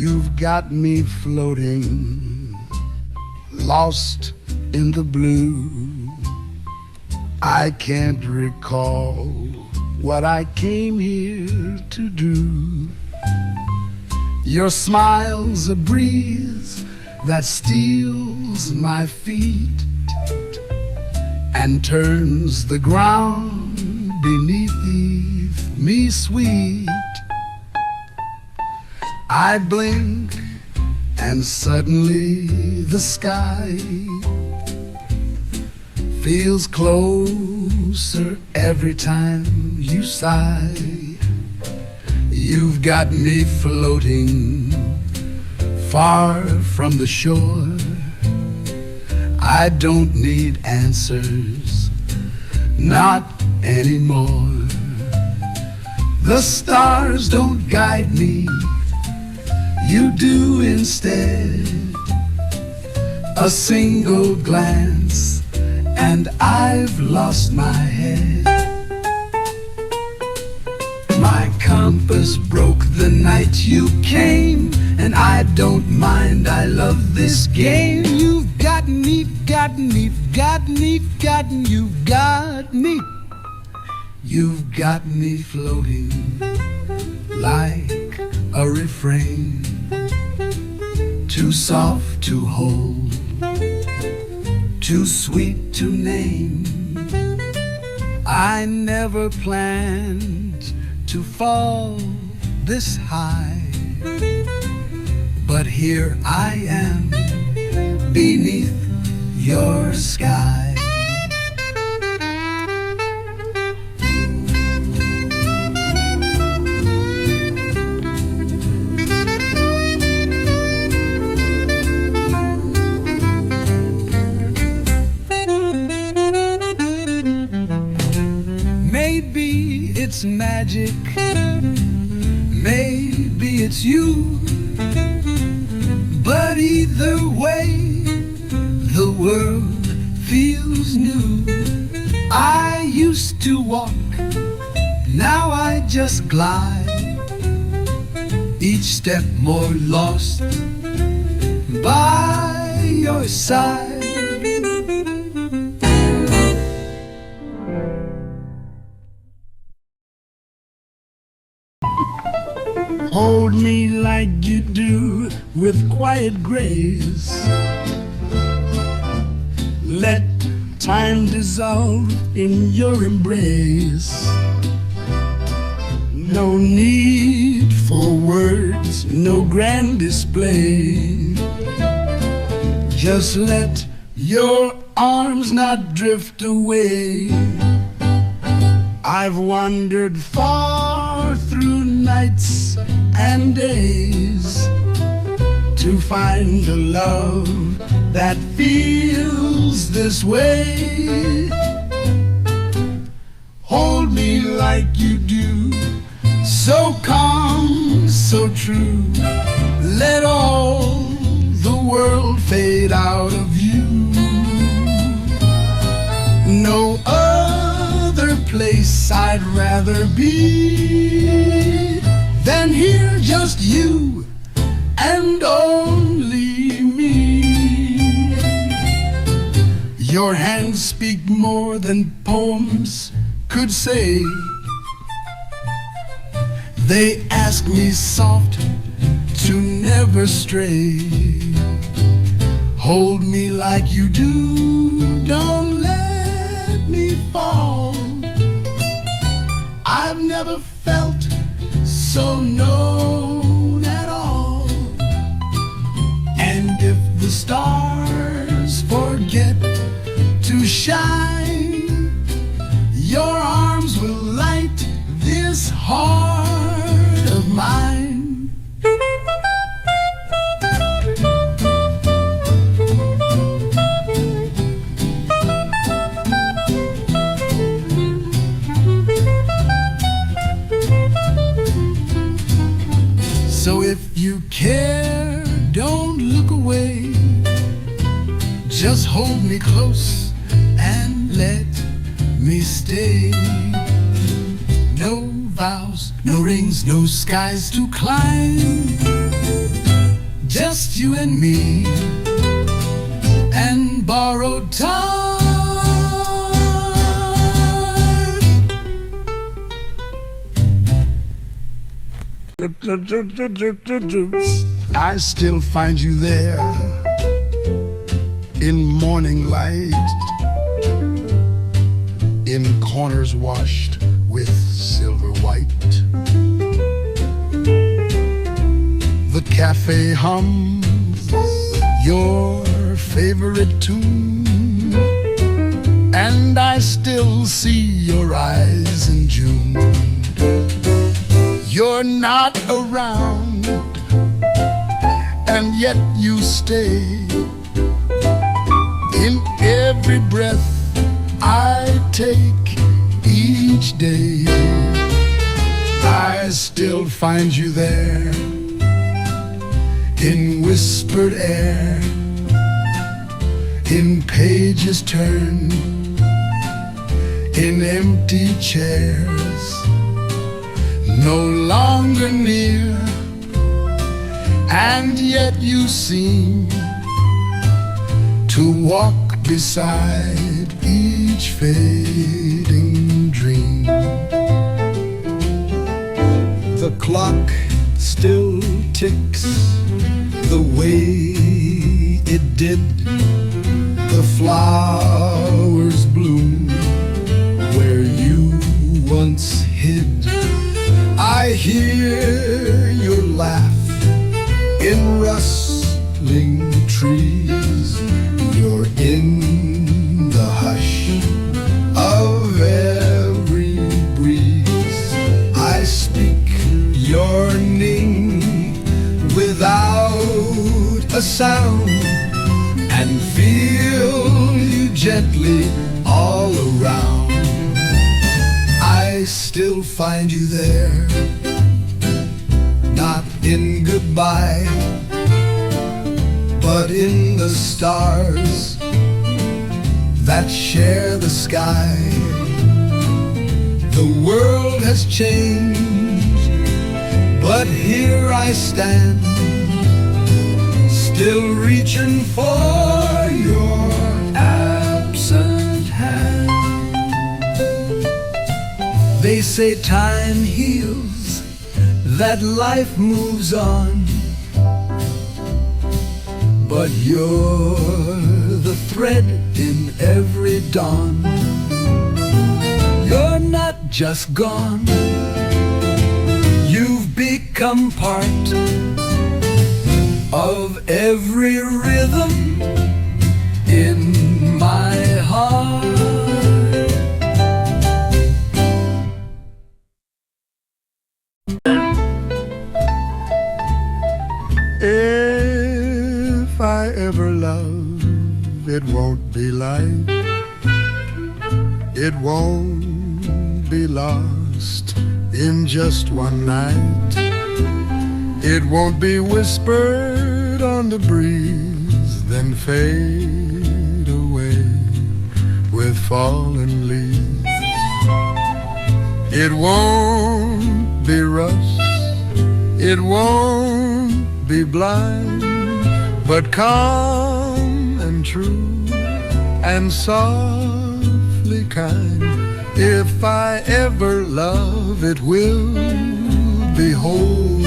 You've got me floating, lost in the blue. I can't recall what I came here to do. Your smile's a breeze that steals my feet and turns the ground beneath me sweet. I blink and suddenly the sky feels closer every time you sigh. You've got me floating far from the shore. I don't need answers, not anymore. The stars don't guide me, you do instead. A single glance and I've lost my head. My compass broke the night you came, and I don't mind, I love this game. You've got me, got me, got me, got me, you've got me. You've got me floating like a refrain, too soft to hold, too sweet to name. I never planned to fall this high, but here I am beneath your sky. Maybe it's magic, maybe it's you, but either way, the world feels new. I used to walk, now I just glide, each step more lost by your side. Hold me like you do with quiet grace. Let time dissolve in your embrace. No need for words, no grand display. Just let your arms not drift away. I've wandered far through nights and days to find a love that feels this way. Hold me like you do, so calm, so true. Let all the world fade out of you. No other place I'd rather be than here, just you and only me. Your hands speak more than poems could say. They ask me soft to never stray. Hold me like you do, don't let me fall. I've never felt so known at all. And if the stars forget to shine, your arms will light this heart of mine. So if you care, don't look away. Just hold me close and let me stay. No vows, no rings, no skies to climb. just you and me, and borrowed time. I still find you there in morning light, in corners washed with silver white. The cafe hums your favorite tune, and I still see your eyes in June. You're not around, and yet you stay in every breath I take each day. I still find you there in whispered air, in pages turned, in empty chairs, no longer near, and yet you seem to walk beside each fading dream. The clock still ticks the way it did. The flowers bloom where you once hid. I hear your laugh in rustling trees. You're in the hush of every breeze. I speak your name without a sound, and feel you gently all around. I still find you there, not in goodbye, but in the stars that share the sky. The world has changed, but here I stand, still reaching for your absent hand. They say time heals, that life moves on, but you're the thread in every dawn. You're not just gone, you've become part of every rhythm in my heart. If I ever love, it won't be light, it won't be lost in just one night. It won't be whispered on the breeze, then fade away with fallen leaves. It won't be rushed, it won't be blind, but calm and true and softly kind. If I ever love, it will be whole,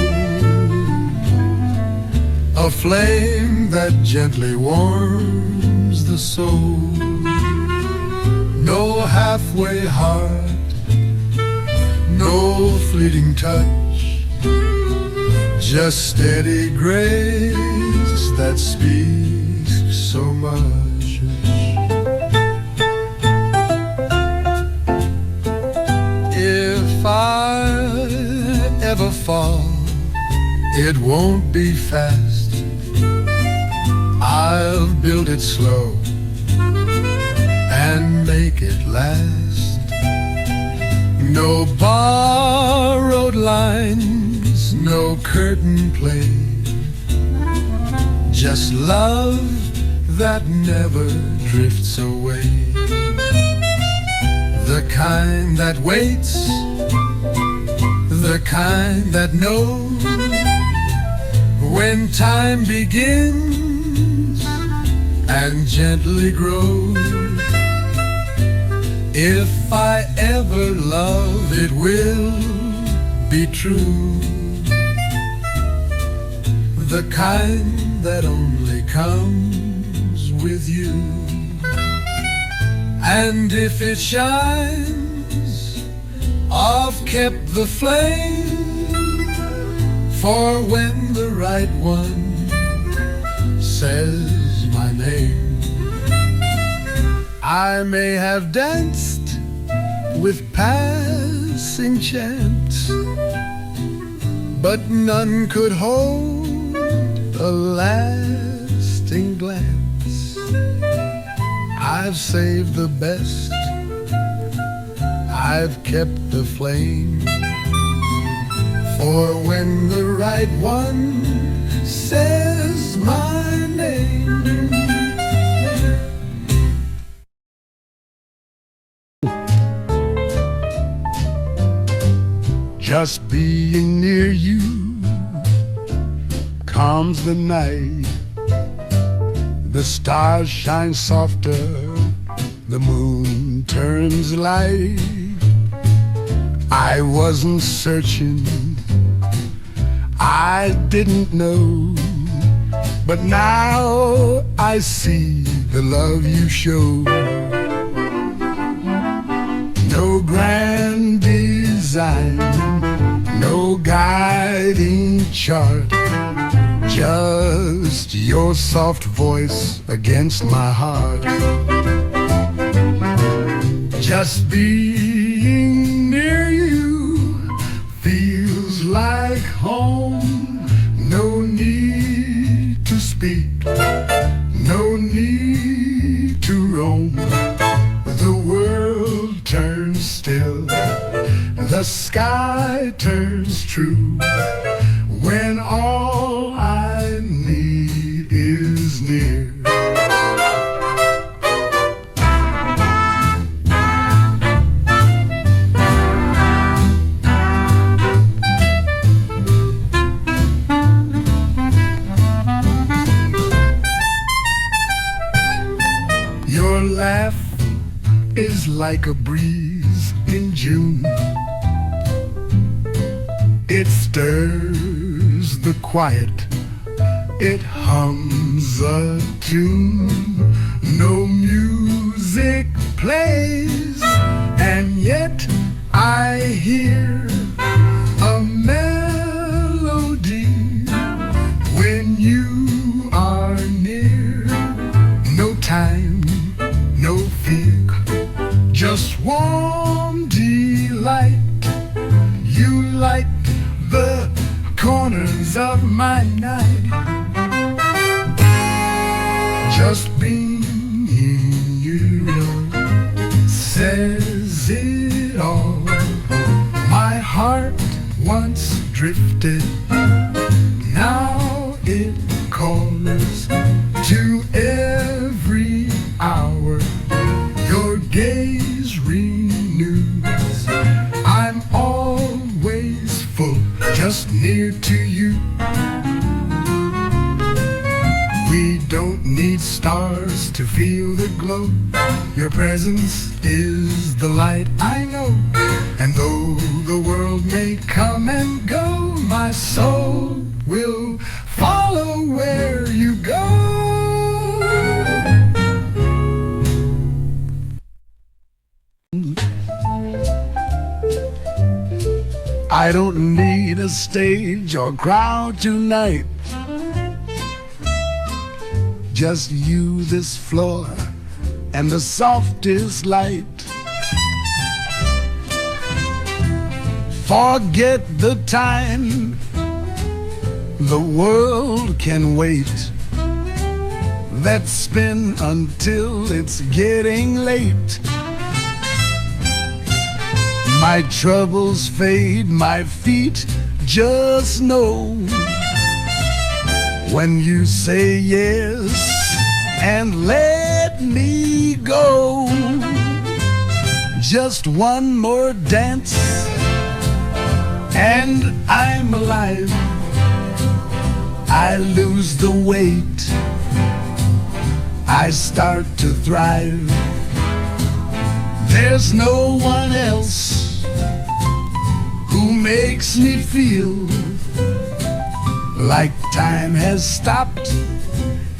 a flame that gently warms the soul. No halfway heart, no fleeting touch, just steady grace that speaks so much. If I ever fall, it won't be fast, I'll build it slow and make it last. No borrowed lines, no curtain play, just love that never drifts away. The kind that waits, the kind that knows when when time begins and gently grows. If I ever love, it will be true, the kind that only comes with you. And if it shines, I've kept the flame, for when the right one says my name. I may have danced with passing chance, but none could hold a lasting glance. I've saved the best, I've kept the flame, for when the right one says my name. Just being near you calms the night. The stars shine softer, the moon turns light. I wasn't searching, I didn't know, but now I see the love you show. No grand design, no guiding chart, just your soft voice against my heart. Just being near you feels like home. No need to speak, no need to roam. The world turns still, the sky turns true, when all I need is near. Your laugh is like a breeze in June. It stirs the quiet, it hums a tune. No music plays, and yet I hear a melody when you are near. No time, no fear, just warm delight. You light the corners of my night. Just being you says it all. My heart once drifted, now it calls to every hour. Your gaze renews, I'm always full, just near to you. We don't need stars to feel the glow. Your presence is the light I know. And though the world may come and go, my soul will follow where you go. I don't need a stage or crowd tonight. Just you, this floor, and the softest light. Forget the time, the world can wait. Let's spin until it's getting late. My troubles fade, my feet just know when you say yes and let me go. Just one more dance and I'm alive. I lose the weight, I start to thrive. There's no one else who makes me feel like time has stopped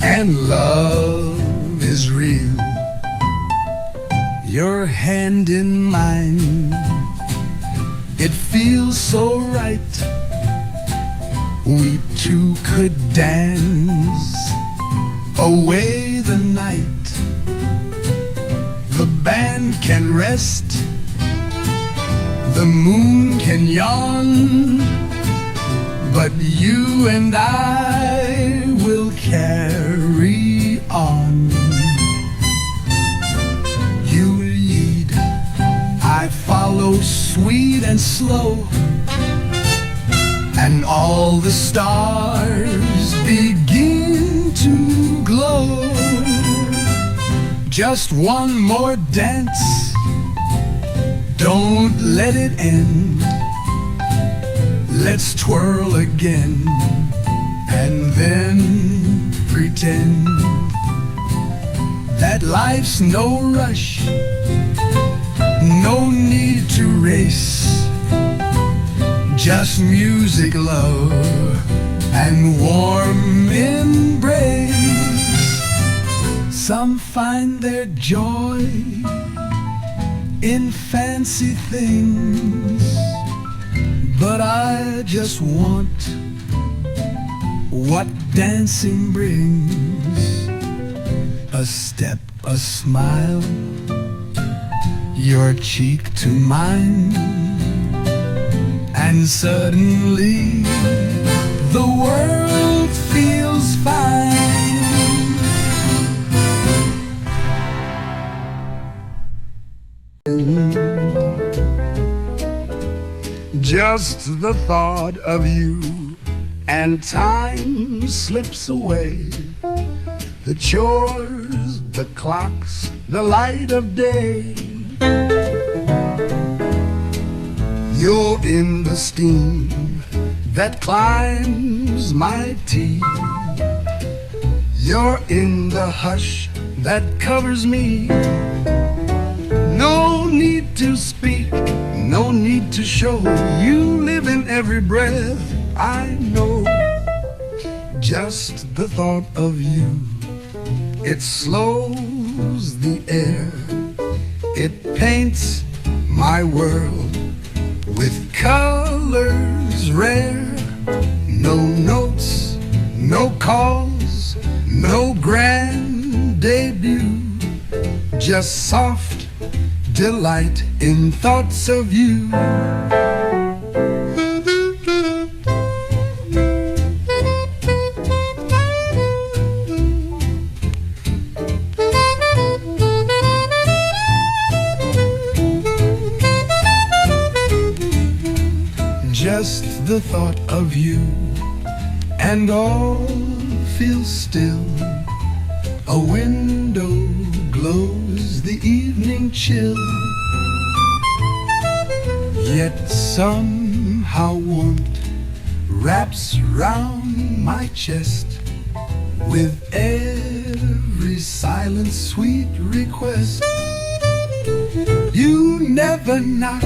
and love is real. Your hand in mine, it feels so right. We two could dance away the night. The band can rest, the moon can yawn, but you and I will carry on. You lead, I follow, sweet and slow, and all the stars begin to glow. Just one more dance, don't let it end. Let's twirl again and then pretend that life's no rush, no need to race. Just music, love, and warm embrace. Some find their joy in fancy things, but I just want what dancing brings. A step, a smile, your cheek to mine, and suddenly the world feels fine. Just the thought of you, and time slips away. The chores, the clocks, the light of day. You're in the steam that climbs my teeth. You're in the hush that covers me. No need to speak, no need to show. You live in every breath I know. Just the thought of you, it slows the air. It paints my world with colors rare. No notes, no calls, no grand debut. Just soft delight in thoughts of you. Just the thought of you, and all feels still. A window glows the evening chill, yet somehow warmth wraps round my chest with every silent sweet request. You never knock,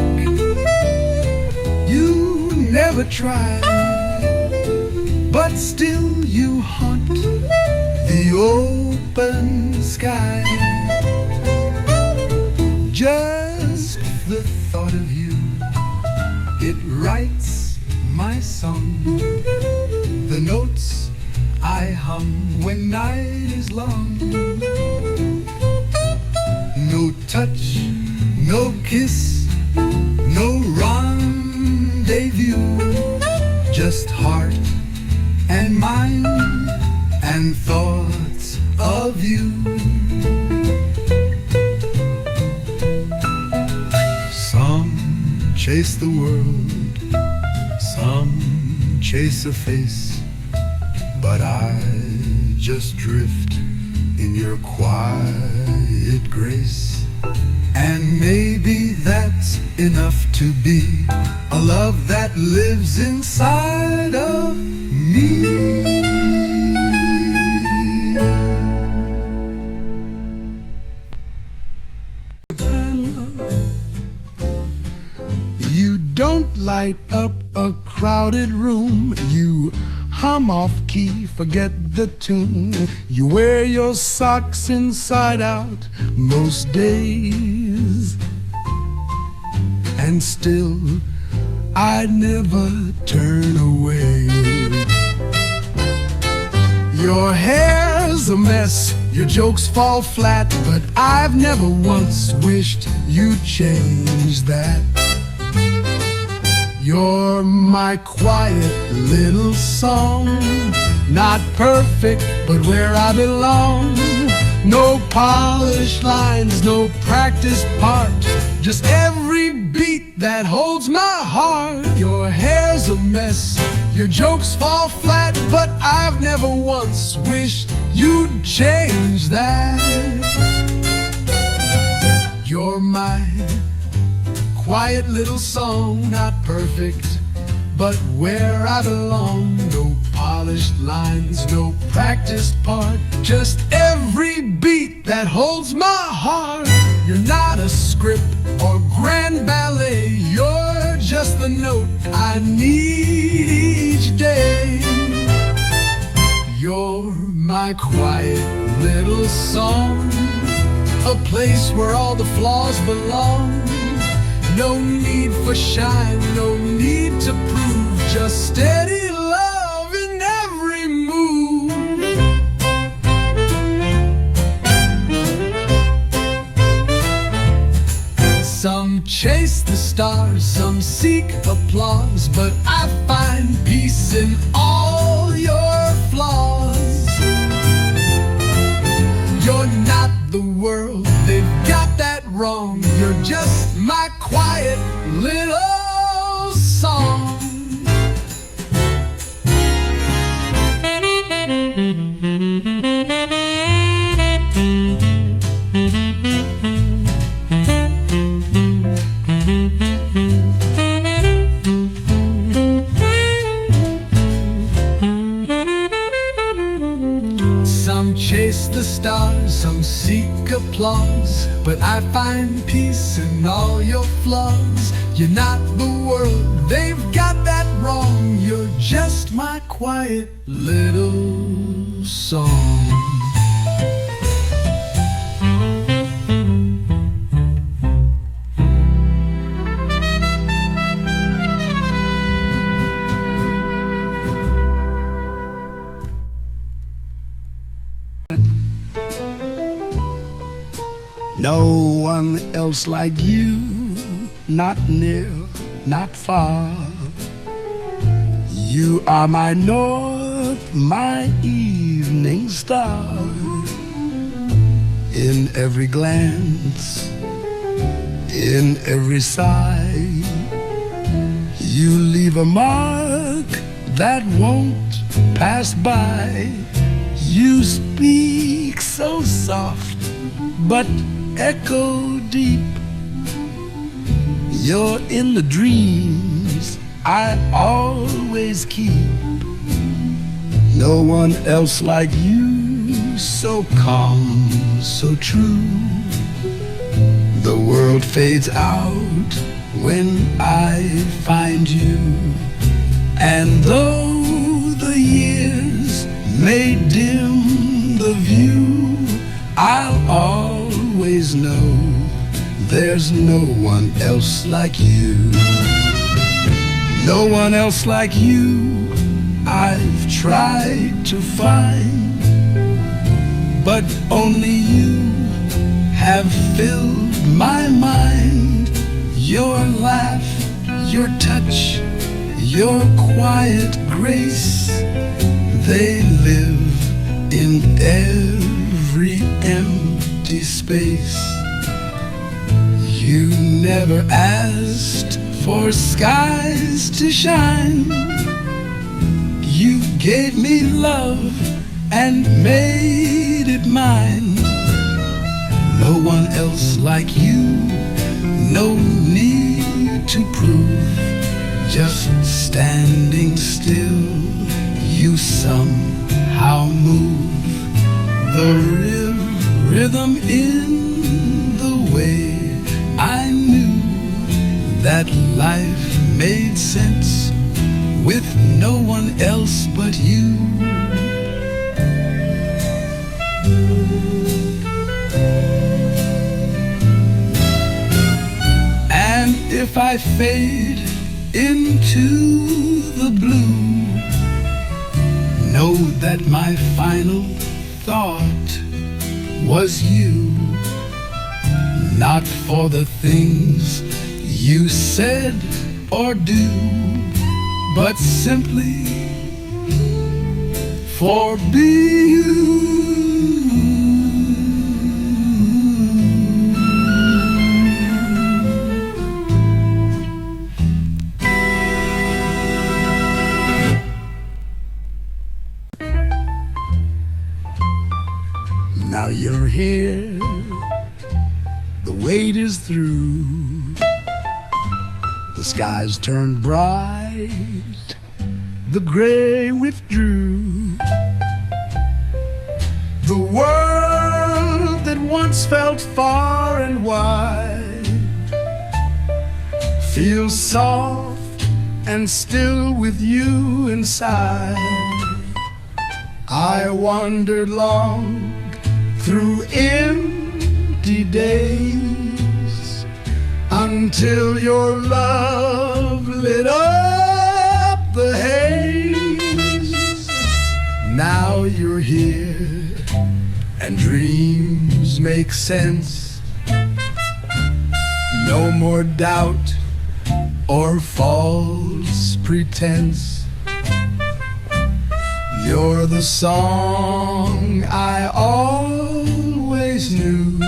you never try, but still you haunt the open sky. Just the thought of you, it writes my song. The notes I hum when night is long. No touch, no kiss, no rendezvous. Just heart and mind and thoughts of you. Some chase the world, some chase a face, but I just drift in your quiet grace. And maybe that's enough to be a love that lives inside of me. crowded room. You hum off key, forget the tune. You wear your socks inside out most days, and still I'd never turn away. Your hair's a mess, your jokes fall flat, but I've never once wished you'd change that. You're my quiet little song, not perfect, but where I belong. No polished lines, no practiced part, just every beat that holds my heart. Your hair's a mess, your jokes fall flat, but I've never once wished you'd change that. You're my quiet little song, not perfect, but where I belong. No polished lines, no practiced part, just every beat that holds my heart. You're not a script or grand ballet, you're just the note I need each day. You're my quiet little song, a place where all the flaws belong. No need for shine, no need to prove, just steady love in every move. Some chase the stars, some seek applause, but I find peace in all your flaws. You're not the world, they've got that wrong. You're just my quiet little song. Some chase the stars, some seek applause, but I find peace in all your flaws. You're not the world, they've got that wrong. You're just my quiet little song. No one else like you, not near, not far. You are my north, my evening star. In every glance, in every sigh, you leave a mark that won't pass by. You speak so soft, but echo deep. You're in the dreams I always keep. No one else like you, so calm, so true. The world fades out when I find you. And though the years may dim the view, I'll always know there's no one else like you. No one else like you I've tried to find, but only you have filled my mind. Your laugh, your touch, your quiet grace, they live in every empty space. You never asked for skies to shine. You gave me love and made it mine. No one else like you, no need to prove. Just standing still, you somehow move. The rhythm in the way I knew that life made sense with no one else but you. And if I fade into the blue, know that my final thought was you. Not for the things you said or do, but simply for being. Now you're here, the wait is through, the skies turned bright, the gray withdrew. The world that once felt far and wide feels soft and still with you inside. I wandered long through empty days until your love lit up the haze. Now you're here and dreams make sense. No more doubt or false pretense. You're the song I always knew,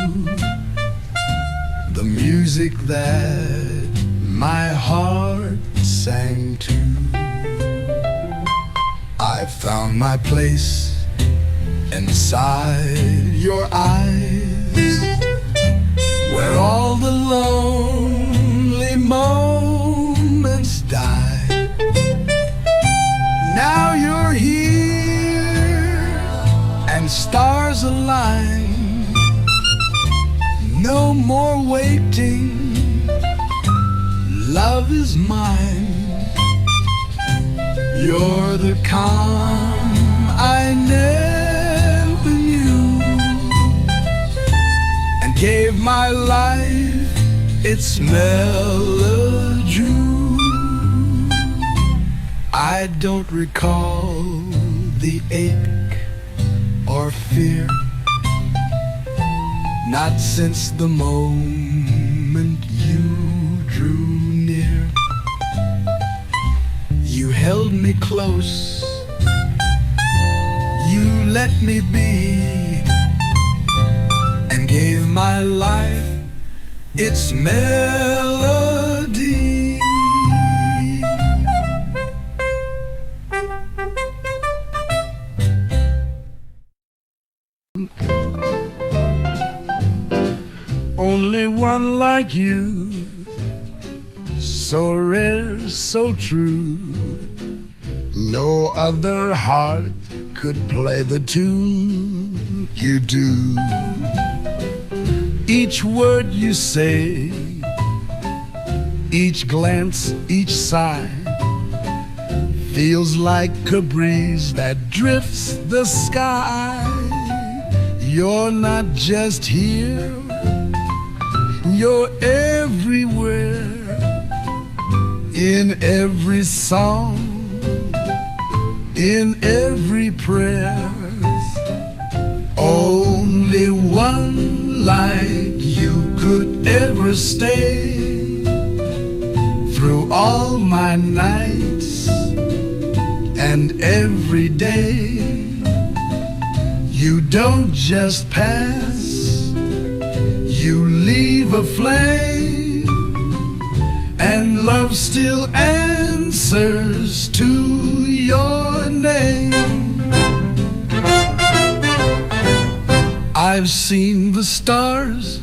the music that my heart sang to. I found my place inside your eyes, where all the lonely moments die. Now you're here and stars align. No more waiting, love is mine. You're the calm I never knew, and gave my life its melody. I don't recall the ache or fear, not since the moment you drew near. You held me close, you let me be, and gave my life its melody. Only one like you, so rare, so true. No other heart could play the tune you do. Each word you say, each glance, each sigh, feels like a breeze that drifts the sky. You're not just here, you're everywhere, in every song, in every prayer. Only one like you could ever stay through all my nights and every day. You don't just pass, you leave a flame, and love still answers to your name. I've seen the stars,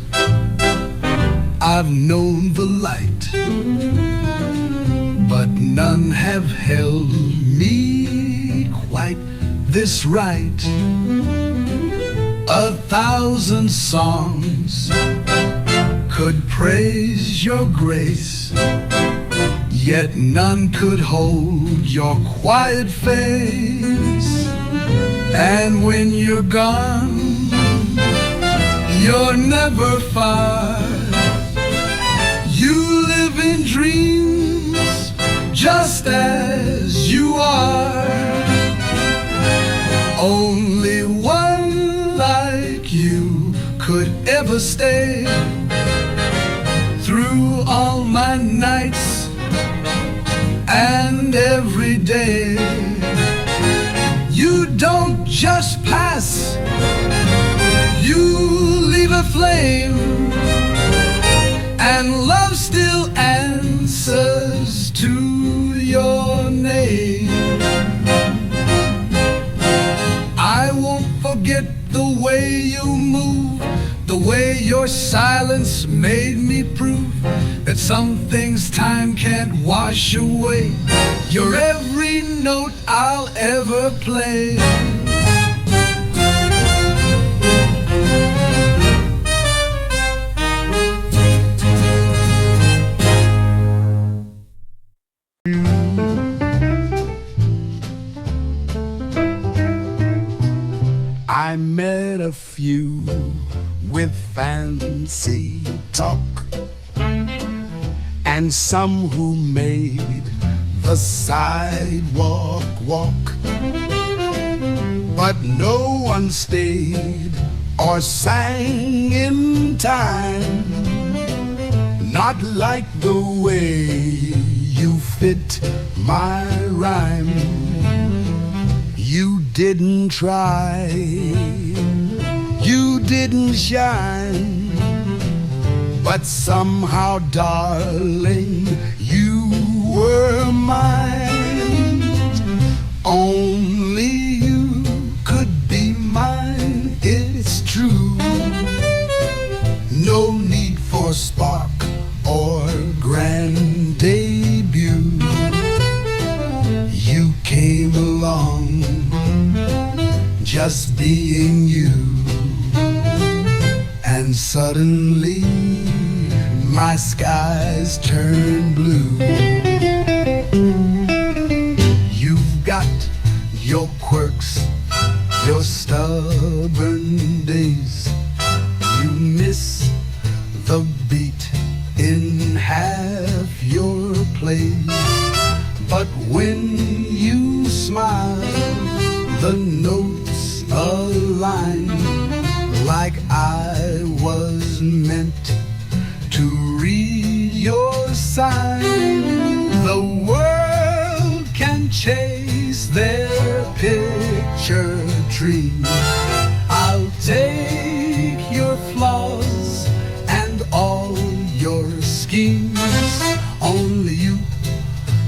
I've known the light, but none have held me quite this right. 1,000 songs could praise your grace. yet none could hold your quiet face. And when you're gone, you're never far. You live in dreams just as you are. Only one like you could ever stay through all my nights and every day. You don't just pass, you leave a flame, and love still answers to your name. I won't forget the way you move, the way your silence made me prove that some things time can't wash away. You're every note I'll ever play. I met a few with fancy talk, and some who made the sidewalk walk, but no one stayed or sang in time, not like the way you fit my rhyme. You didn't try, you didn't shine, but somehow, darling, you were mine. Only you could be mine, it's true. No need for spark or grand debut. You came along just being you, and suddenly my skies turn blue. You've got your quirks, your stubborn days. You miss the beat in half your plays, but when you smile, the notes align like I was meant to read your sign. The world can chase their picture dreams. I'll take your flaws and all your schemes. Only you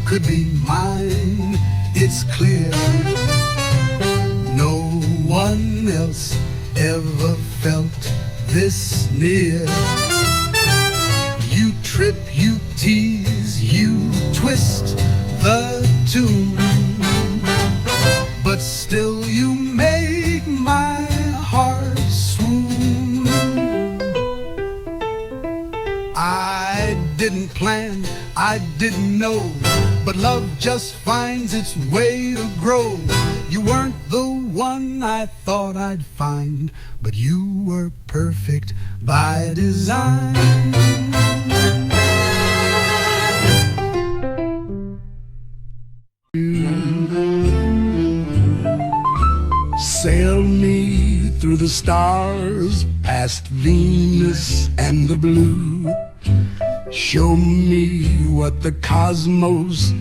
could be mine, it's clear. No one else ever felt this near. You trip, you tease, you twist the tune, but still you make my heart swoon. I didn't plan, I didn't know, but love just finds its way to grow. You weren't the one I thought I'd find, but you were perfect by design. Sail me through the stars, past Venus and the blue. Show me what the cosmos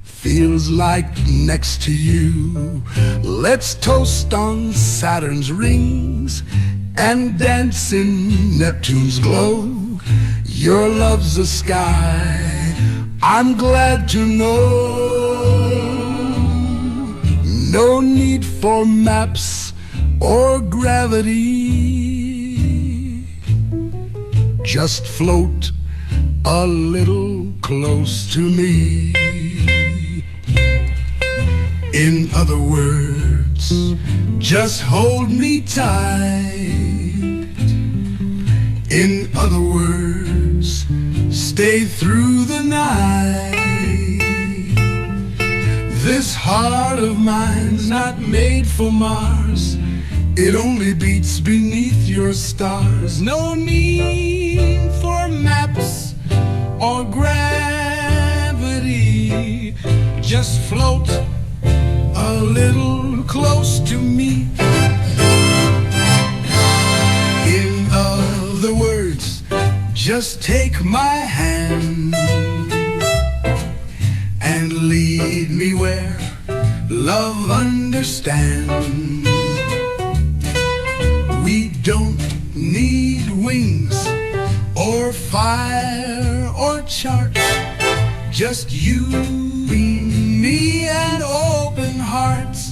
feels like next to you. Let's toast on Saturn's rings and dance in Neptune's glow. Your love's a sky, I'm glad to know. No need for maps or gravity. Just float a little close to me. In other words, just hold me tight. In other words, stay through the night. heart of mine's not made for Mars. It only beats beneath your stars. No need for maps or gravity. Just float a little close to me. In other words, just take my hand and lead me where love understands. We don't need wings or fire or chart. Just you, me, and open hearts.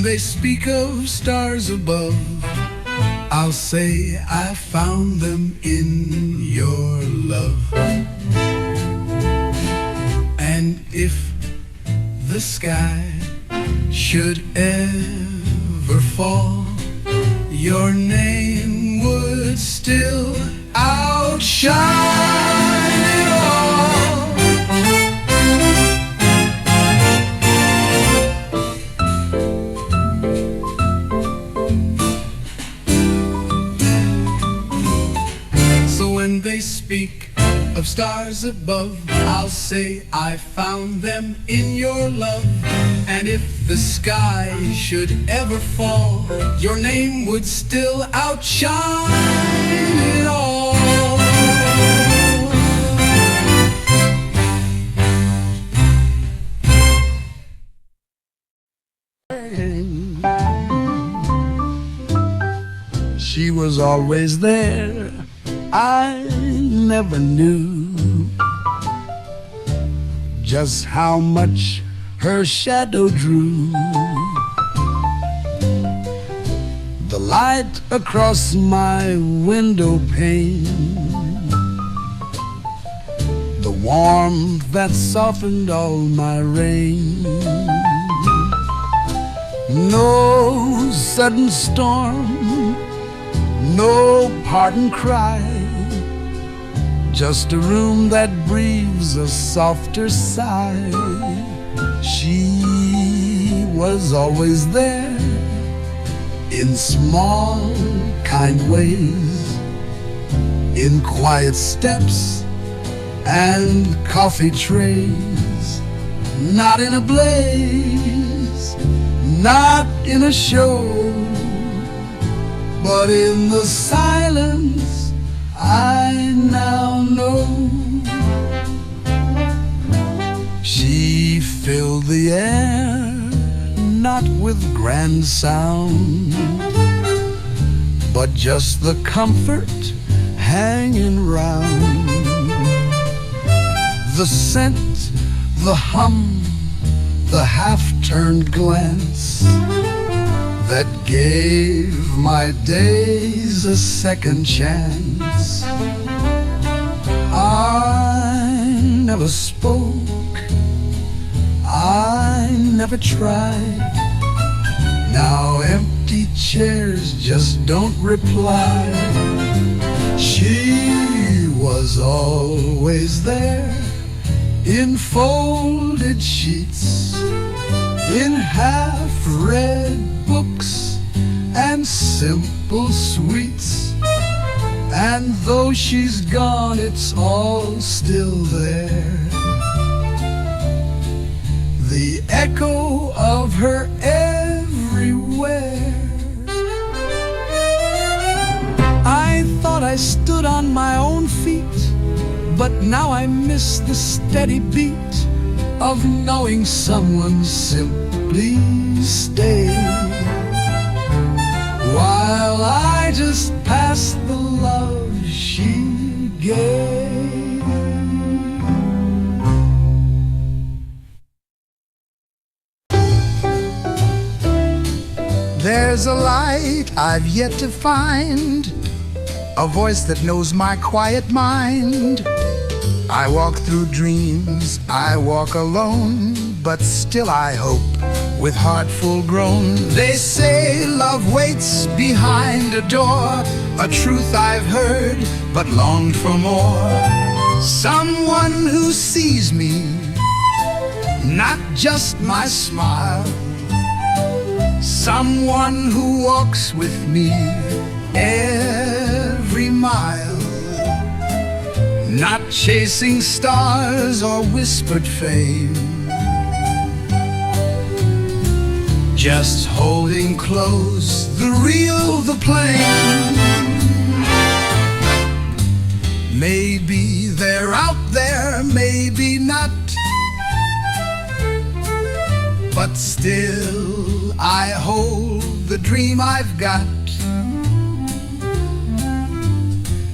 They speak of stars above, I'll say I found them in your love. And if the sky should ever fall, your name would still outshine it all. When they speak of stars above, I'll say I found them in your love. And if the sky should ever fall, your name would still outshine it all. She was always there. I never knew just how much her shadow drew. The light across my window pane, the warmth that softened all my rain. No sudden storm, no parting cry, just a room that breathes a softer sigh. She was always there in small, kind ways, in quiet steps and coffee trays. Not in a blaze, not in a show, but in the silence I now know. She filled the air, not with grand sound, but just the comfort hanging round. The scent, the hum, the half-turned glance that gave my days a second chance. I never spoke, I never tried. Now empty chairs just don't reply. She was always there, in folded sheets, in half-read books and simple sweets. And though she's gone, it's all still there, the echo of her everywhere. I thought I stood on my own feet, but now I miss the steady beat of knowing someone simply stayed, while I just passed the love she gave. There's a light I've yet to find, a voice that knows my quiet mind. I walk through dreams, I walk alone, but still I hope with heart full grown. They say love waits behind a door, a truth I've heard but longed for more. Someone who sees me, not just my smile. Someone who walks with me every mile. Not chasing stars or whispered fame, just holding close the real, the plain. Maybe they're out there, maybe not, but still I hold the dream I've got.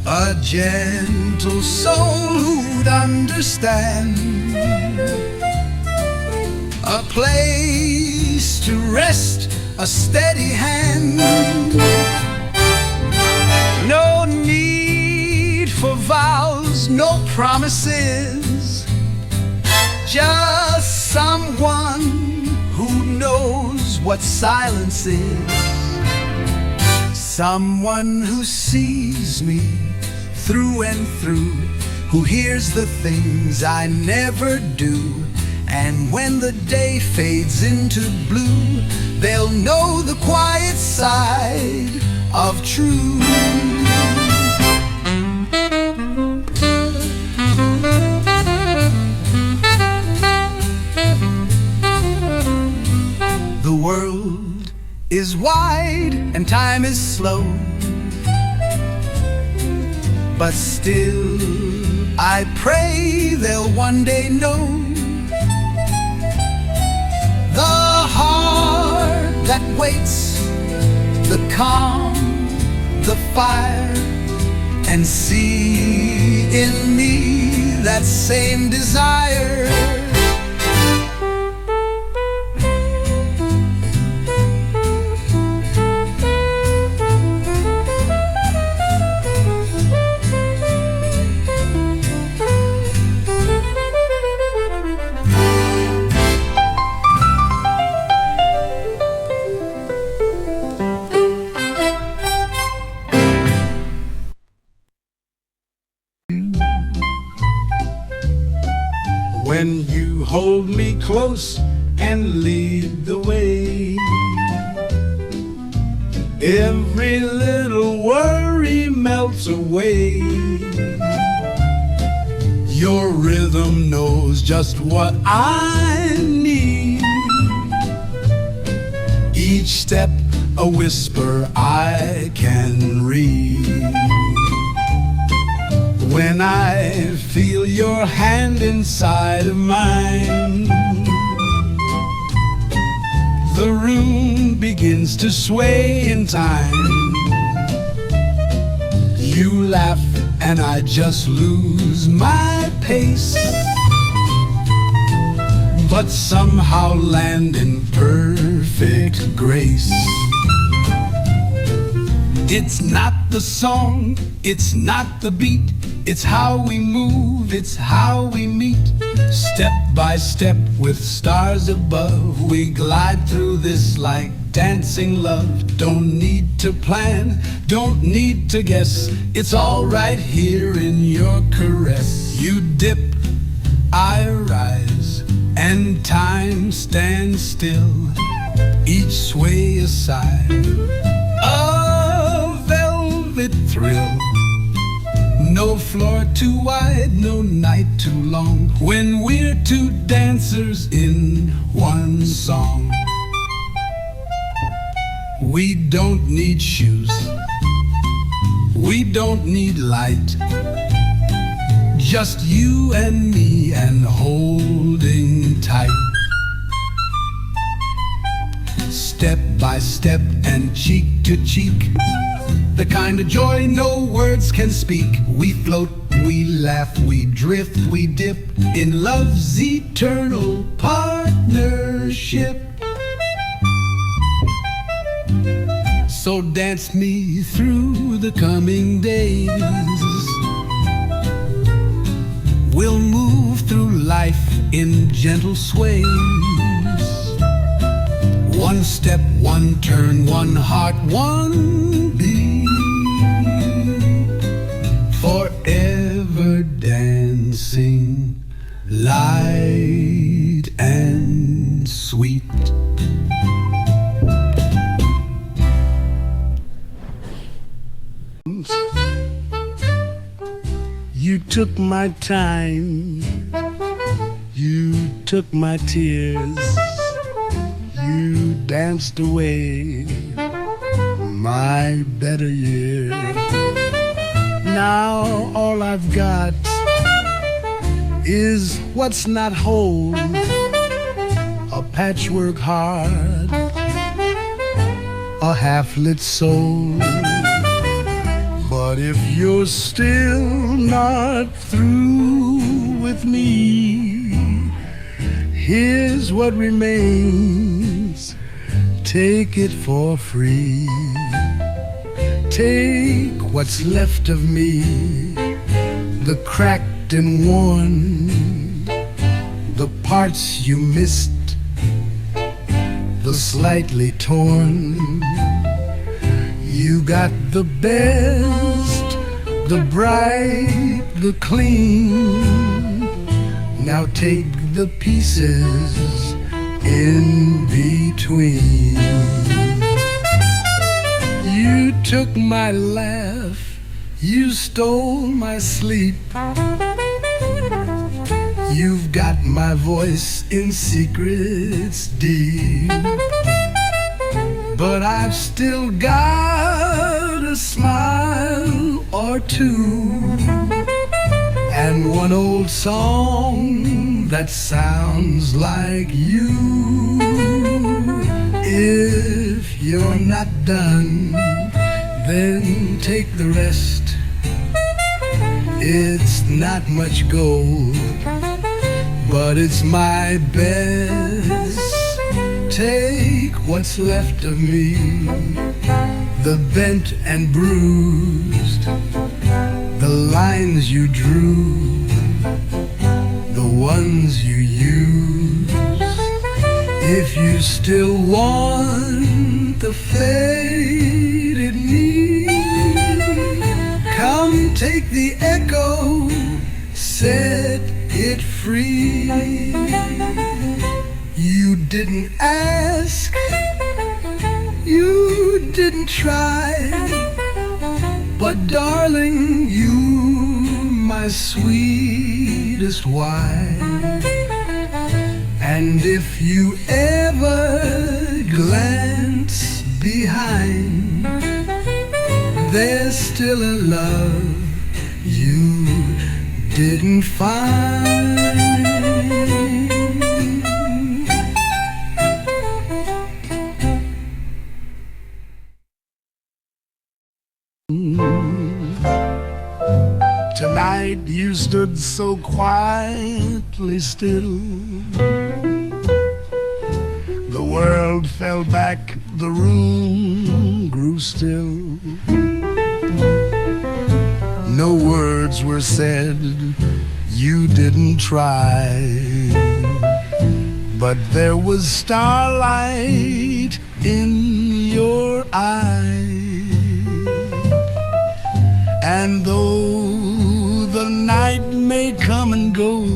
A gentle soul who'd understand, a place to rest, a steady hand. No need for vows, no promises, just someone who knows what silence is. Someone who sees me through and through, who hears the things I never do. And when the day fades into blue, they'll know the quiet side of truth. The world is wide and time is slow, but still I pray they'll one day know the heart that waits, the calm, the fire, and see in me that same desire. When you hold me close and lead the way, every little worry melts away. Your rhythm knows just what I need. Each step a whisper I can read. When I feel your hand inside of mine, the room begins to sway in time. You laugh and I just lose my pace, but somehow land in perfect grace. It's not the song, it's not the beat, it's how we move, it's how we meet. Step by step with stars above, we glide through this like dancing love. Don't need to plan, don't need to guess, it's all right here in your caress. You dip, I rise, and time stands still, each sway aside. A velvet thrill. No floor too wide, no night too long, when we're two dancers in one song. We don't need shoes, we don't need light, just you and me and holding tight. Step by step and cheek to cheek, the kind of joy no words can speak. We float, we laugh, we drift, we dip in love's eternal partnership. So dance me through the coming days. We'll move through life in gentle sways. One step, one turn, one heart, one beat. Forever dancing, light and sweet. You took my time, you took my tears, you danced away my better years. Now all I've got is what's not whole, a patchwork heart, a half-lit soul. But if you're still not through with me, here's what remains. Take it for free. Take what's left of me, the cracked and worn, the parts you missed, the slightly torn. You got the best, the bright, the clean. Now take the pieces in between. You took my laugh, you stole my sleep. You've got my voice in secrets deep. But I've still got a smile or two, and one old song that sounds like you. If you're not done, then take the rest. It's not much gold, but it's my best. Take what's left of me, the bent and bruised, the lines you drew, the ones you used. If you still want the faded me, come take the echo, set it free. You didn't ask, you didn't try, but darling, you my sweetest wife. And if you ever glance behind, there's still a love you didn't find. Tonight you stood so quietly still. The world fell back, the room grew still. No words were said, you didn't try, but there was starlight in your eyes. And though the night may come and go,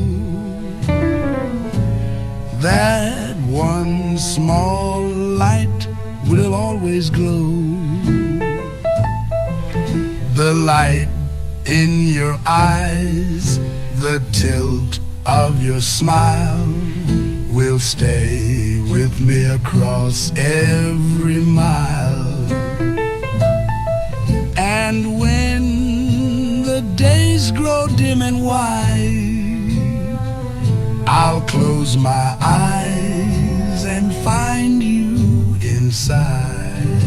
that one small light will always glow. The light in your eyes, the tilt of your smile will stay with me across every mile. And when the days grow dim and wide, I'll close my eyes and find you inside.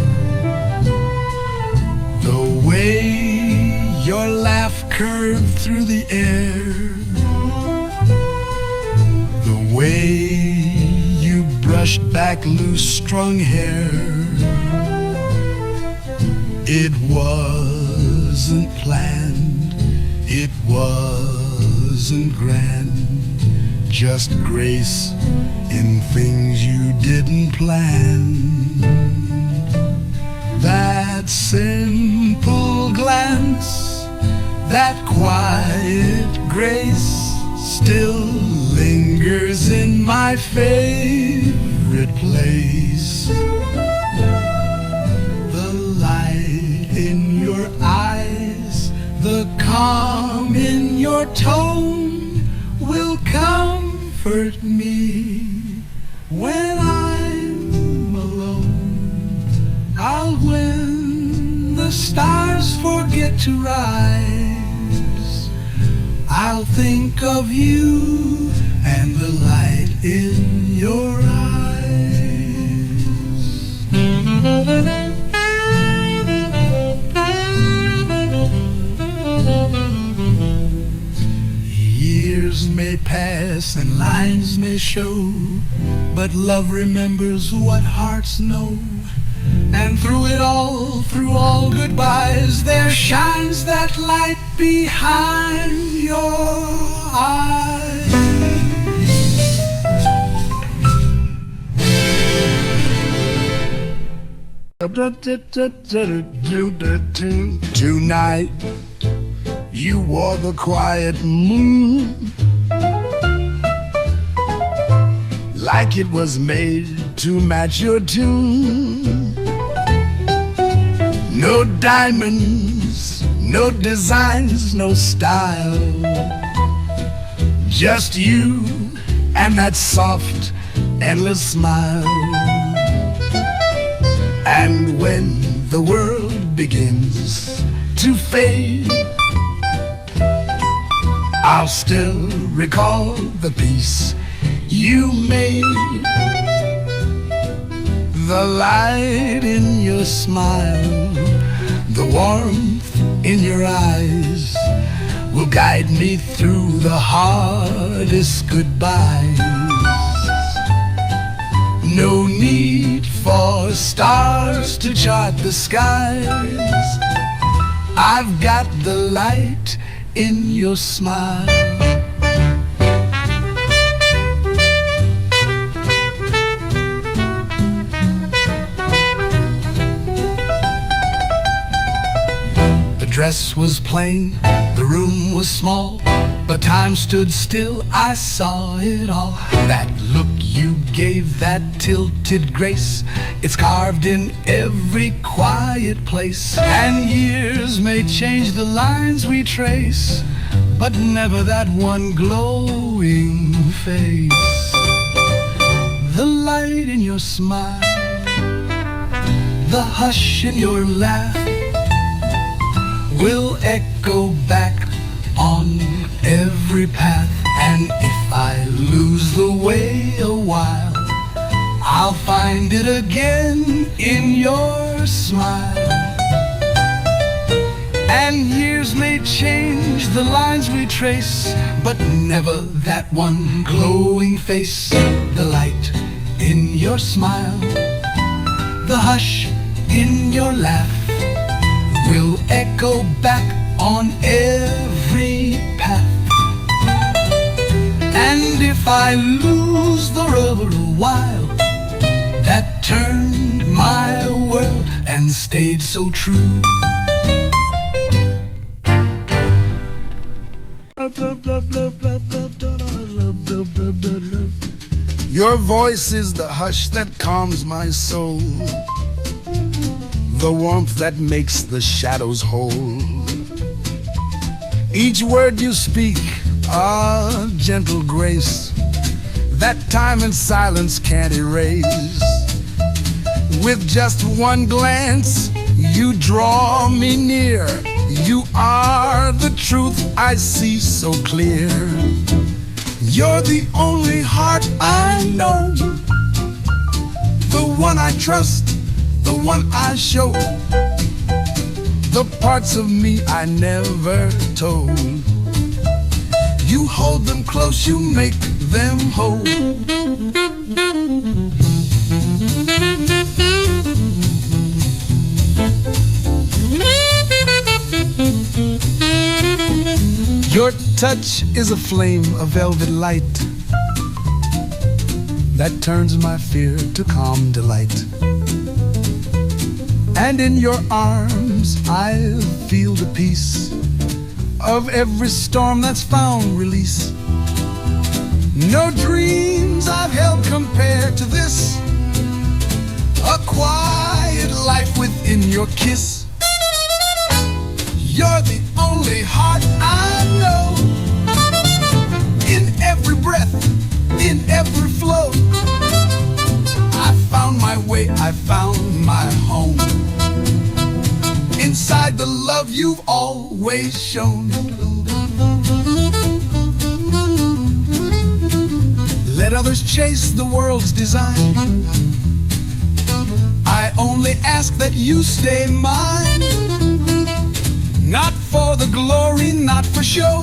The way your laugh curved through the air, the way you brushed back loose strung hair, it wasn't planned, it wasn't grand, just grace in things you didn't plan. That simple glance, that quiet grace still lingers in my favorite place. The light in your eyes, the calm in your tone will comfort me when I'm alone. I'll when the stars forget to rise, I'll think of you and the light in your eyes. Years may pass and lines may show, but love remembers what hearts know. And through it all, through all goodbyes, there shines that light behind your eyes. Tonight you wore the quiet moon like it was made to match your tune. No diamonds, no designs, no style, just you and that soft, endless smile. And when the world begins to fade, I'll still recall the peace you made. The light in your smile, the warmth in your eyes will guide me through the hardest goodbyes. No need for stars to chart the skies, I've got the light in your smile. The dress was plain, the room was small, but time stood still, I saw it all. That look you gave, that tilted grace, it's carved in every quiet place. And years may change the lines we trace, but never that one glowing face. The light in your smile, the hush in your laugh will echo back on every path. And if I lose the way a while, I'll find it again in your smile. And years may change the lines we trace, but never that one glowing face. The light in your smile, the hush in your laugh will echo back on every path. And if I lose the road a while, that turned my world and stayed so true. Your voice is the hush that calms my soul, the warmth that makes the shadows whole. Each word you speak, a gentle grace that time and silence can't erase. With just one glance, you draw me near. You are the truth I see so clear. You're the only heart I know, the one I trust, the one I show, the parts of me I never told. You hold them close, you make them whole. Your touch is a flame, a velvet light that turns my fear to calm delight. And in your arms I'll feel the peace of every storm that's found release. No dreams I've held compared to this, a quiet life within your kiss. You're the only heart I know, in every breath, in every flow. I found my way, I found my home, inside the love you've always shown. Let others chase the world's design, I only ask that you stay mine. Not for the glory, not for show,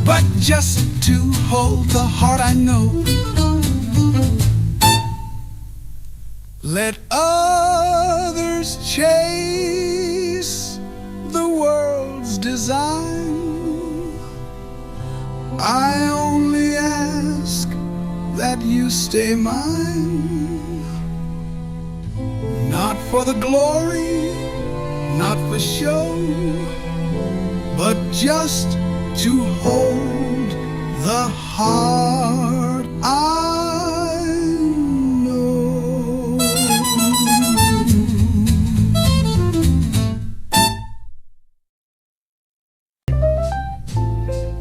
but just to hold the heart I know. Let others chase the world's design, I only ask that you stay mine. Not for the glory, not for show, but just to hold the heart I know.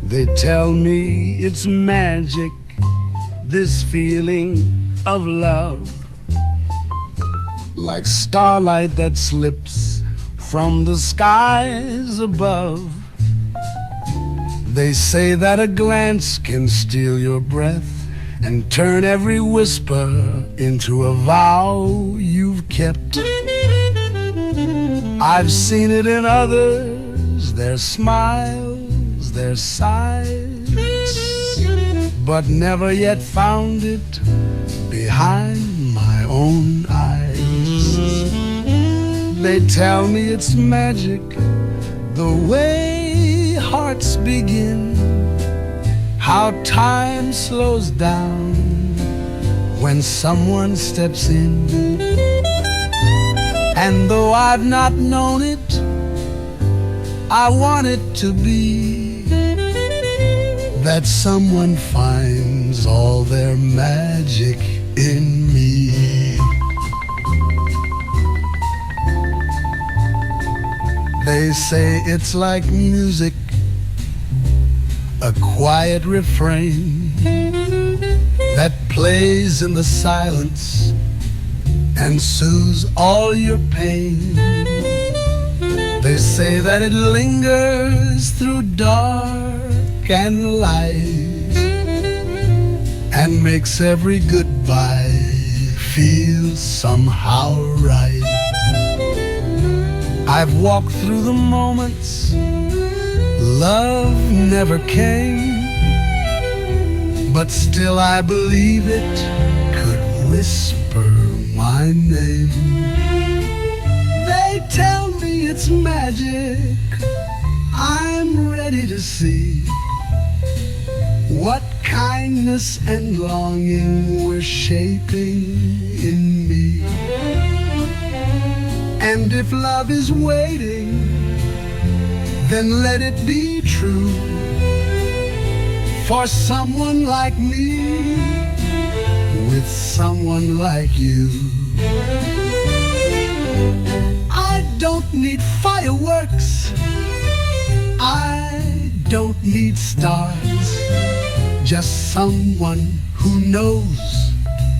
They tell me it's magic, this feeling of love, like starlight that slips from the skies above. They say that a glance can steal your breath and turn every whisper into a vow you've kept. I've seen it in others, their smiles, their sighs, but never yet found it behind my own eyes. They tell me it's magic, the way hearts begin, how time slows down when someone steps in. And though I've not known it, I want it to be that someone finds all their magic in me. They say it's like music, a quiet refrain that plays in the silence and soothes all your pain. They say that it lingers through dark and light and makes every goodbye feel somehow right. I've walked through the moments love never came, but still I believe it could whisper my name. They tell me it's magic, I'm ready to see what kindness and longing we're shaping in me. And if love is waiting, then let it be true for someone like me with someone like you. I don't need fireworks, I don't need stars, just someone who knows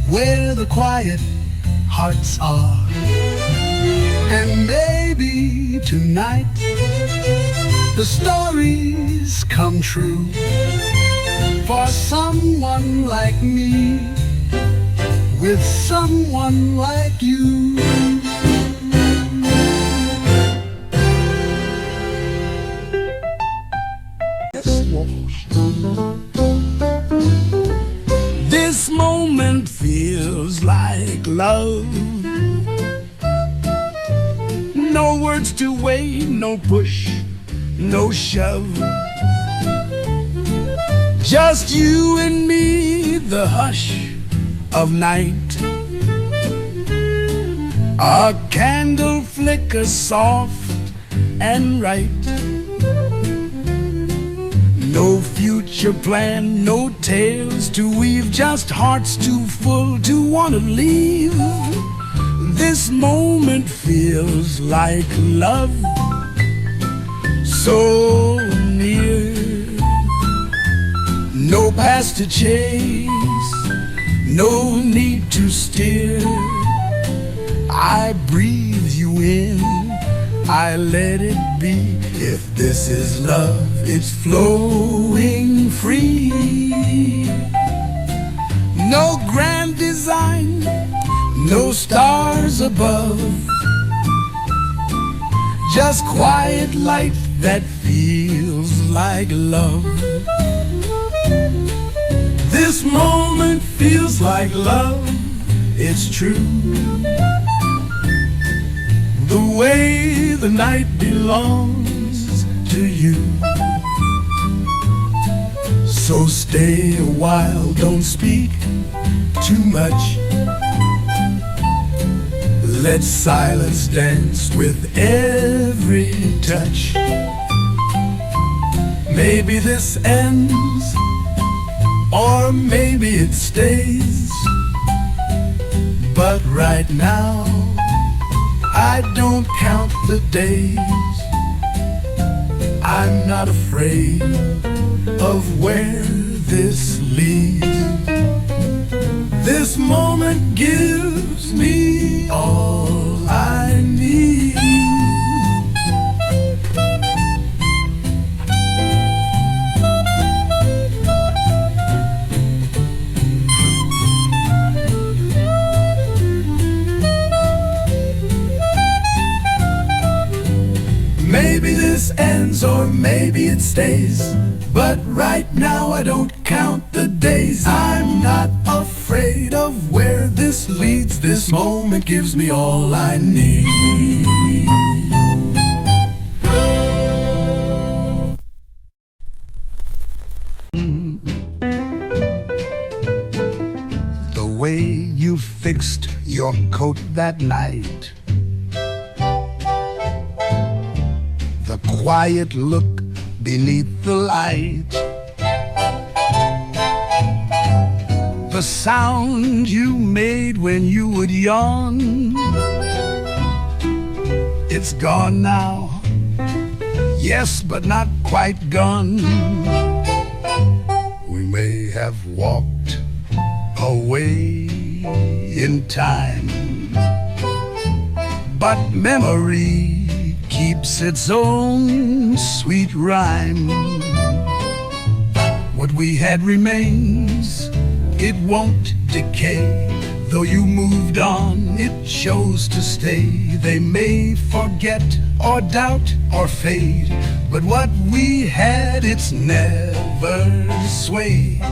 where the quiet hearts are. And maybe tonight the stories come true for someone like me with someone like you. This moment feels like love. No words to weigh, no push, no shove. Just you and me, the hush of night. A candle flickers soft and right. No future plan, no tales to weave, just hearts too full to want to leave. This moment feels like love, so near. No past to chase, no need to steer. I breathe you in, I let it be. If this is love, it's flowing free. No grand design, no stars above, just quiet light that feels like love. This moment feels like love, it's true. The way the night belongs to you. So stay a while, don't speak too much. Let silence dance with every touch. Maybe this ends, or maybe it stays. But right now, I don't count the days. I'm not afraid of where this leads. This moment gives me all I need. Maybe this ends or maybe it stays, but right now I don't count the days. I'm not afraid of where this leads. This moment gives me all I need. The way you fixed your coat that night, the quiet look beneath the light, the sound you made when you would yawn. It's gone now, yes, but not quite gone. We may have walked away in time, but memory keeps its own sweet rhyme. What we had remains, it won't decay. Though you moved on, it chose to stay. They may forget or doubt or fade, but what we had, it's never swayed.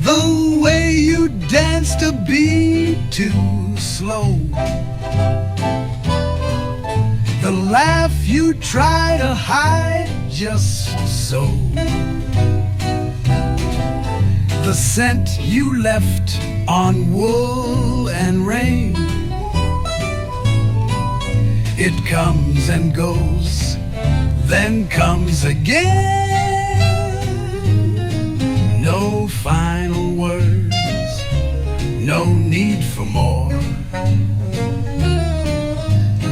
The way you danced a beat too slow, the laugh you try to hide just so, the scent you left on wool and rain. It comes and goes, then comes again. No final words, no need for more.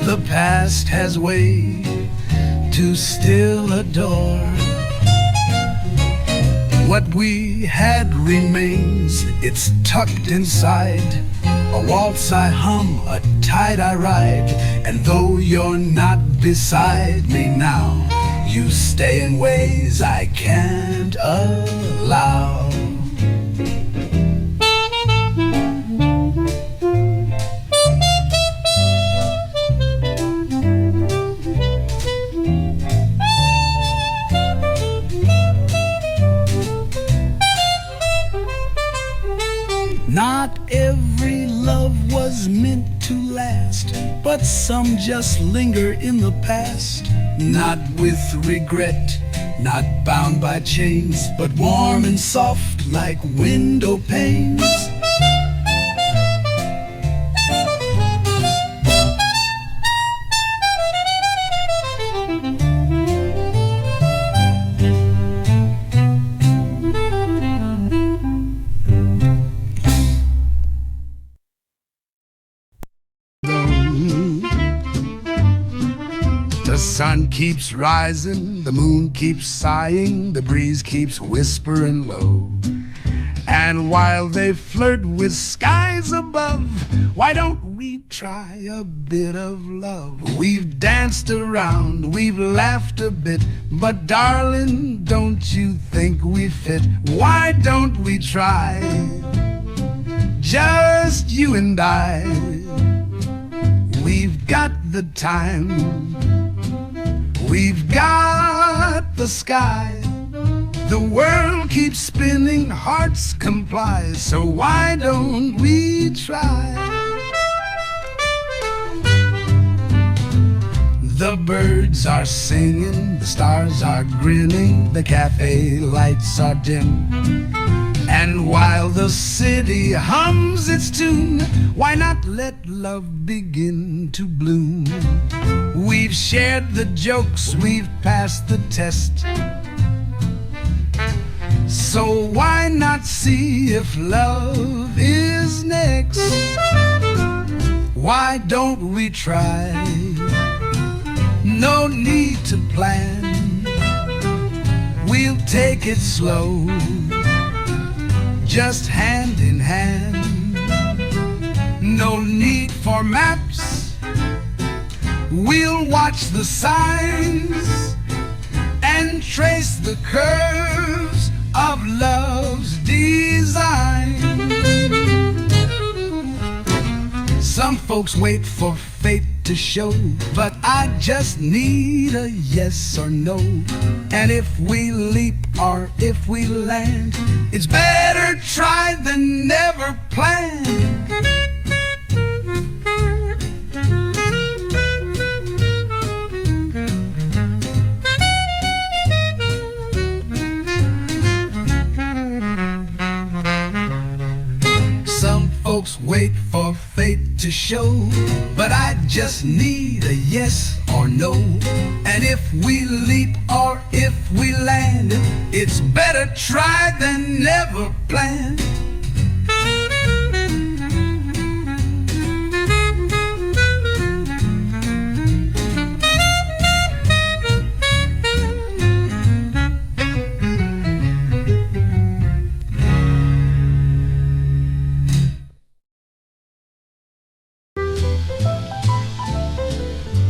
The past has way to still adore. What we had remains, it's tucked inside. A waltz I hum, a tide I ride. And though you're not beside me now, you stay in ways I can't allow. Not every love was meant to last, but some just linger in the past. Not with regret, not bound by chains, but warm and soft like window panes. The sun keeps rising, the moon keeps sighing, the breeze keeps whispering low. And while they flirt with skies above, why don't we try a bit of love? We've danced around, we've laughed a bit, but darling, don't you think we fit? Why don't we try? Just you and I. We've got the time, we've got the sky. The world keeps spinning, hearts comply, so why don't we try? The birds are singing, the stars are grinning, the cafe lights are dim. And while the city hums its tune, why not let love begin to bloom? We've shared the jokes, we've passed the test, so why not see if love is next? Why don't we try? No need to plan, we'll take it slow, just hand in hand. No need for maps, we'll watch the signs and trace the curves of love's design. Some folks wait for fate to show, but I just need a yes or no. And if we leap or if we land, it's better try than never plan. Folks wait for fate to show, but I just need a yes or no. And if we leap or if we land, it's better try than never plan.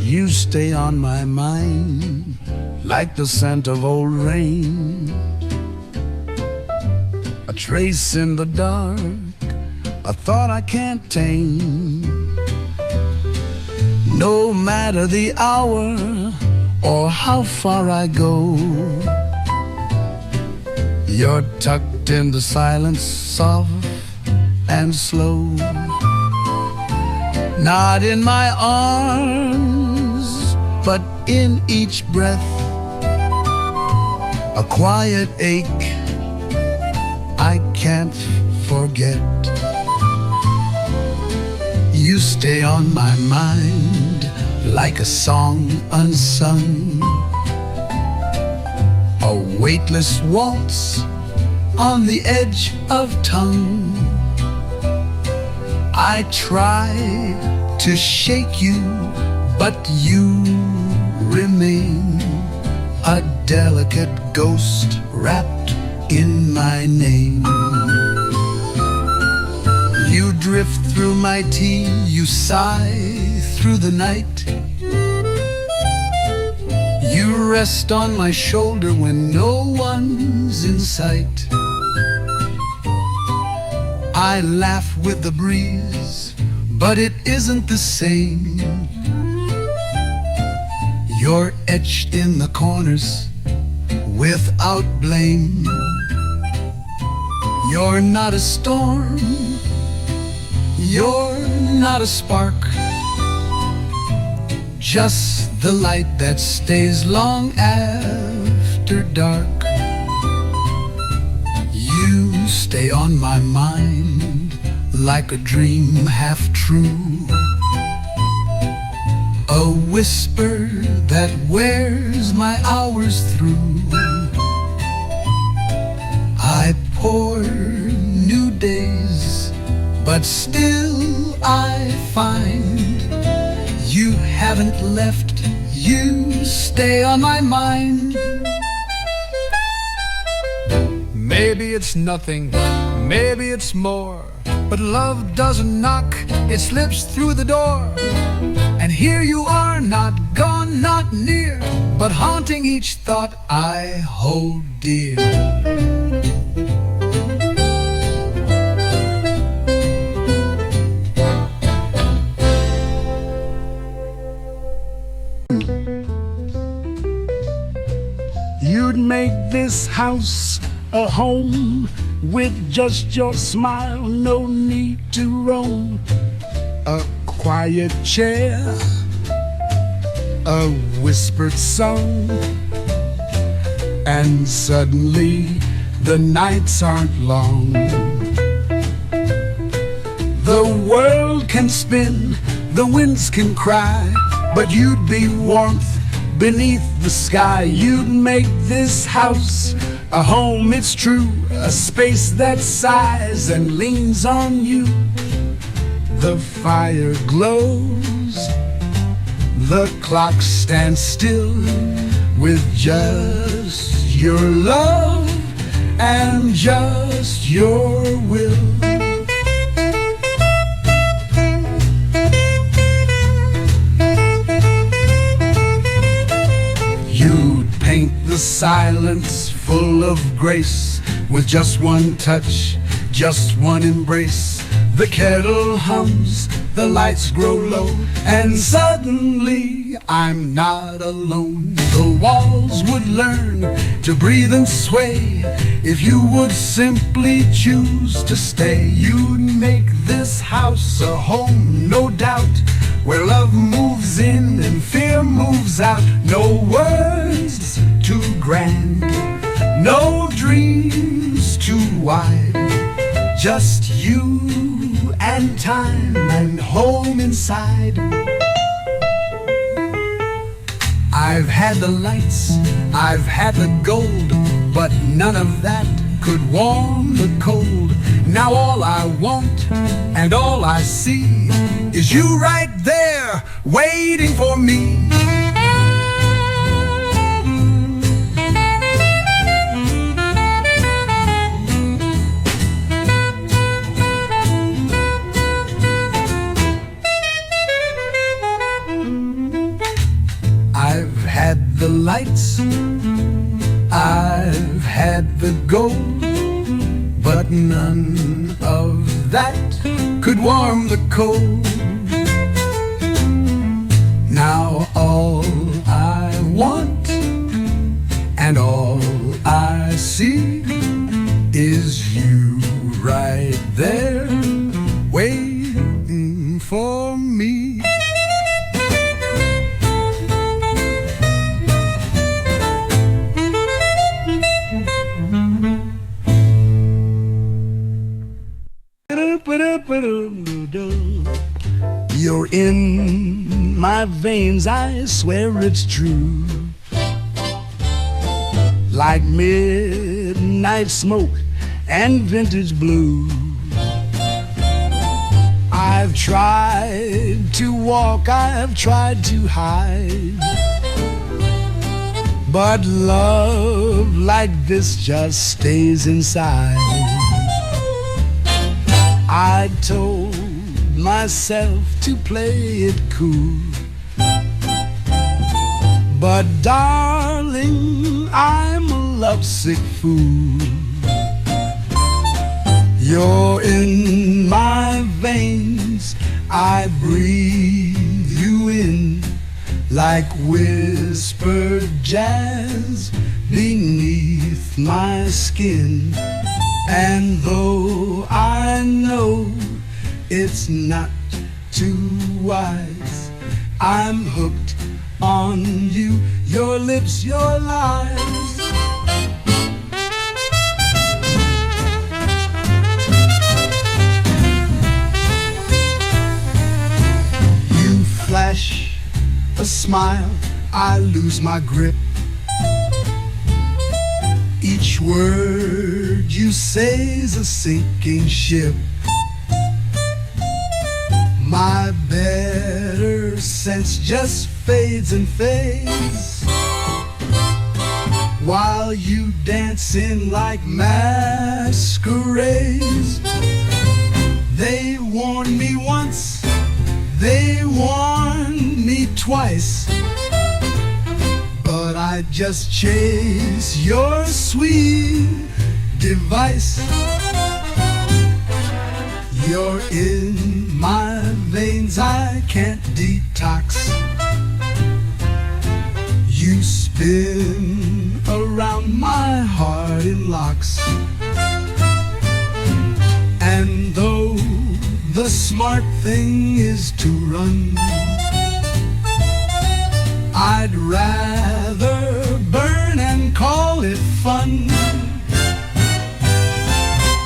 You stay on my mind like the scent of old rain, a trace in the dark, a thought I can't tame. No matter the hour or how far I go, you're tucked in the silence, soft and slow. Not in my arms, but in each breath, a quiet ache I can't forget. You stay on my mind like a song unsung, a weightless waltz on the edge of tongue. I try to shake you, but you remain a delicate ghost wrapped in my name. You drift through my tea, you sigh through the night. You rest on my shoulder when no one's in sight. I laugh with the breeze, but it isn't the same. You're etched in the corners without blame. You're not a storm, you're not a spark, just the light that stays long after after dark. You stay on my mind like a dream half true, a whisper that wears my hours through. I pour new days, but still I find you haven't left, you stay on my mind. Maybe it's nothing, maybe it's more, but love doesn't knock, it slips through the door. And here you are, not gone, not near, but haunting each thought I hold dear. You'd make this house a home with just your smile, no need to roam. A quiet chair, a whispered song, and suddenly the nights aren't long. The world can spin, the winds can cry, but you'd be warmth beneath the sky. You'd make this house a home, it's true, a space that sighs and leans on you. The fire glows, the clock stands still, with just your love and just your will. You'd paint the silence full of grace, with just one touch, just one embrace. The kettle hums, the lights grow low, and suddenly I'm not alone. The walls would learn to breathe and sway if you would simply choose to stay. You'd make this house a home, no doubt, where love moves in and fear moves out. No words too grand, no dreams too wide, just you and time and home inside. I've had the lights, I've had the gold, but none of that could warm the cold. Now all I want and all I see is you right there waiting for me. I've had the lights, I've had the gold, but none of that could warm the cold. Now all I want and all I see is you right there waiting for me. You're in my veins, I swear it's true. Like midnight smoke and vintage blue. I've tried to walk, I've tried to hide, but love like this just stays inside. I told myself to play it cool, but darling, I'm a lovesick fool. You're in my veins, I breathe you in like whispered jazz beneath my skin. And though I know it's not too wise, I'm hooked on you, your lips, your lies. a smile, I lose my grip. Each word you say's a sinking ship. My better sense just fades and fades, while you dance in like masquerades. They warned me once, they warned me twice, but I just chase your sweet device. You're in my veins, I can't detox. You spin around my heart in locks. And though the smart thing is to run, I'd rather burn and call it fun.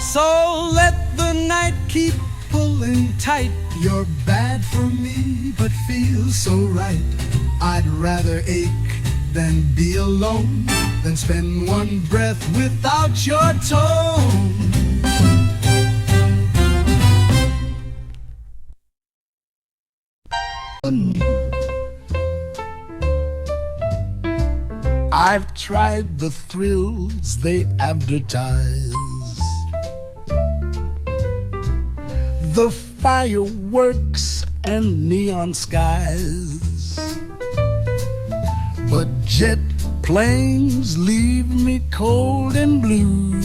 So let the night keep pulling tight. You're bad for me, but feel so right. I'd rather ache than be alone, than spend one breath without your tone. I've tried the thrills they advertise, the fireworks and neon skies, but jet planes leave me cold and blue.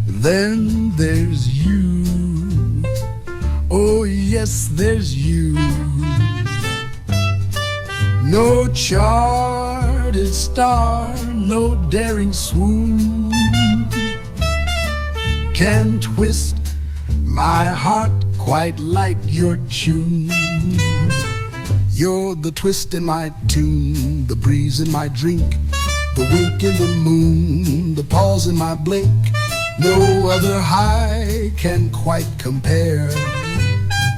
Then there's you, oh yes, there's you. No charted star, no daring swoon can twist my heart quite like your tune. You're the twist in my tune, the breeze in my drink, the wink in the moon, the pause in my blink. No other high can quite compare.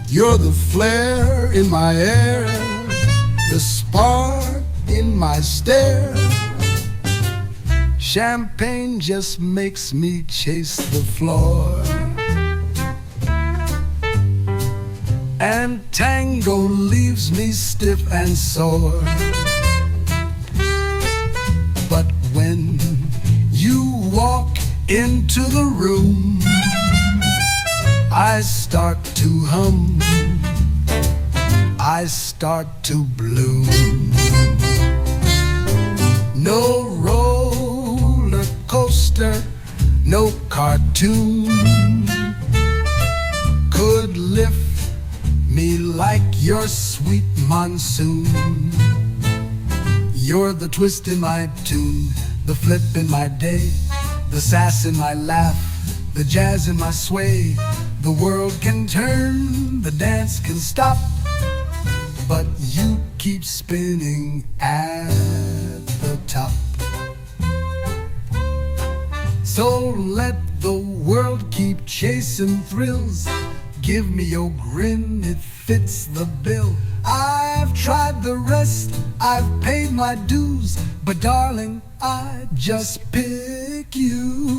You're the flare in my air, the spark in my stare. Champagne just makes me chase the floor, and tango leaves me stiff and sore. But when you walk into the room, I start to hum, I start to bloom. No roller coaster, no cartoon could lift me like your sweet monsoon. You're the twist in my tune, the flip in my day, the sass in my laugh, the jazz in my sway. The world can turn, the dance can stop, but you keep spinning at the top. So let the world keep chasing thrills. Give me your grin, it fits the bill. I've tried the rest, I've paid my dues, but darling, I just pick you.